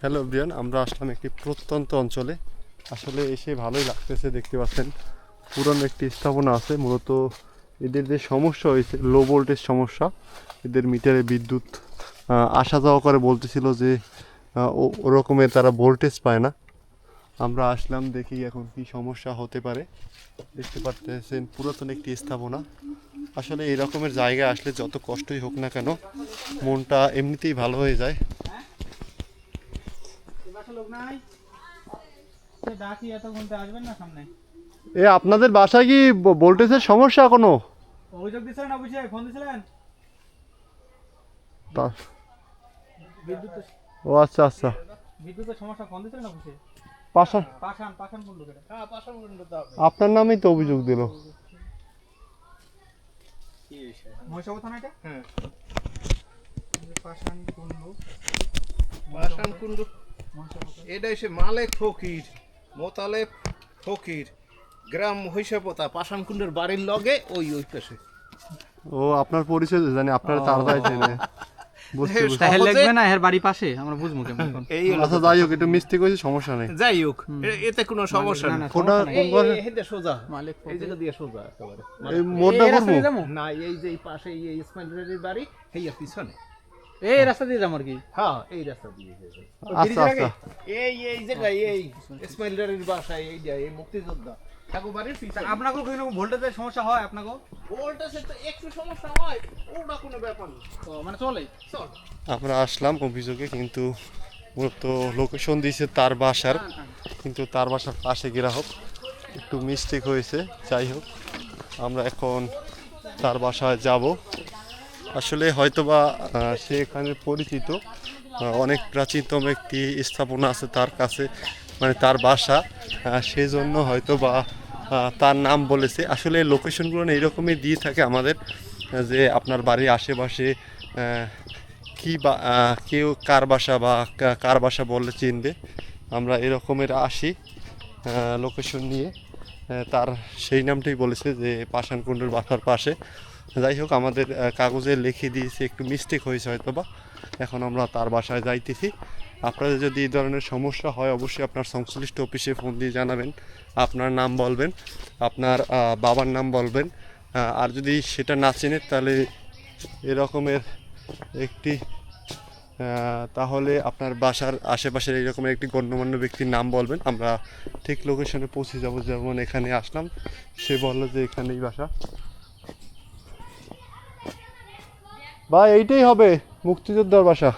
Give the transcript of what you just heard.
Hello everyone, আমরা আসলাম একটি প্রত্যন্ত অঞ্চলে। আসলে এসে ভালোই লাগতেছে। দেখতে পাচ্ছেন পুরনো একটি স্থাপনা আছে। মূলত এদের যে সমস্যা হয়েছে, লো ভোল্টেজ সমস্যা, এদের মিটারে বিদ্যুৎ আসা যাওয়া করে, বলতেছিল যে ওরকমের তারা ভোল্টেজ পায় না। আমরা আসলাম, দেখি এখন কি সমস্যা হতে পারে। দেখতে পাচ্ছেন পুরাতন একটি স্থাপনা। আসলে এই রকমের জায়গায় আসলে যত কষ্টই হোক না কেন, মনটা এমনিতেই ভালো হয়ে যায়। এ আপনাদের বাসায় কি ভোল্টেজের সমস্যা কোনো? অভিযোগ দিছিলেন, অফিসে ফোন দিছিলেন? ও আচ্ছা আচ্ছা, বিদ্যুতের সমস্যা ফোন দিছিলেন অফিসে? পাশান পাশান পাশান কোন লোকের? হ্যাঁ পাশান কোন লোক? আপনার নামেই তো অভিযোগ দিল। কি বিষয়? মহিষাবর থানা এটা? হ্যাঁ। পাশান কোন লোক? পাশান কুন্ডু এটা এসে মালেক ফকির, মোতালেব ফকির, গ্রাম হইসাপতা, পাশান কুন্ডুর বাড়ির লগে ওই পাশে। ও আপনার পরিচয় জানি, আপনার তাড়াতাড়ি চেনে। তাহলে লাগবে না, এর বাড়ি পাশে, আমরা বুঝবো কেমন। এই আচ্ছা যাই হোক, একটু মিস্টেক হয়েছে, সমস্যা নেই। যাই হোক, এতে কোনো সমস্যা না। কোনটা কোন ঘরে? এইটা সোজা মালিক এই জায়গা দিয়ে সোজা একেবারে। এই মোড়টা করবো? না, এই যে এই পাশে এই ইসমাইলের বাড়ি, এই পিছনে। এই রাস্তা দিয়ে যাম আর কি। হ্যাঁ, এই রাস্তা দিয়ে যাবে। আচ্ছা আচ্ছা, এই জায়গায় এই ইসমাইলের বাসায় এই যে এই মুক্তিযোদ্ধা ঠাকুর বাড়ির পিছনে। আপনাকে কোনো ভোল্টেজের সমস্যা হয় আপনাকে? ভোল্টেজে তো একটু সমস্যা হয়, ওটা কোনো ব্যাপার না। তো মানে চলে চল। আমরা আসলাম অভিযোগে, কিন্তু মূলত লোকেশন দিয়েছে তার বাসার, কিন্তু তার বাসার পাশে গ্রাহক, একটু মিস্টেক হয়েছে। যাই হোক, আমরা এখন তার বাসায় যাব। আসলে হয়তোবা সে এখানে পরিচিত, অনেক প্রাচীনতম একটি স্থাপনা আছে তার কাছে, মানে তার বাসা, সেজন্য হয়তোবা তার নাম বলেছে। আসলে লোকেশনগুলো না এরকমই দিয়ে থাকে আমাদের, যে আপনার বাড়ির আশেপাশে কি বা কেউ কার বাসা বা কার বাসা বললে চিনবে। আমরা এরকমের আসি লোকেশন নিয়ে, তার সেই নামটাই বলেছে যে পাষাণকুণ্ডুর বাসার পাশে। যাই হোক, আমাদের কাগজে লিখে দিয়েছে, একটু মিস্টেক হয়েছে হয়তোবা। এখন আমরা তার বাসায় যাইতেছি। আপনাদের যদি এই ধরনের সমস্যা হয়, অবশ্যই আপনার সংশ্লিষ্ট অফিসে ফোন দিয়ে জানাবেন। আপনার নাম বলবেন, আপনার বাবার নাম বলবেন। আর যদি সেটা না চেনেন, তাহলে এরকমের একটি তাহলে আপনার বাসার আশেপাশের এইরকমের একটি গণ্যমান্য ব্যক্তির নাম বলবেন। আমরা ঠিক লোকেশনে পৌঁছে যাব। যেমন এখানে আসলাম, সে বললো যে এখানেই বাসা। ভাই এইটাই হবে মুক্তিযোদ্ধার বাসা।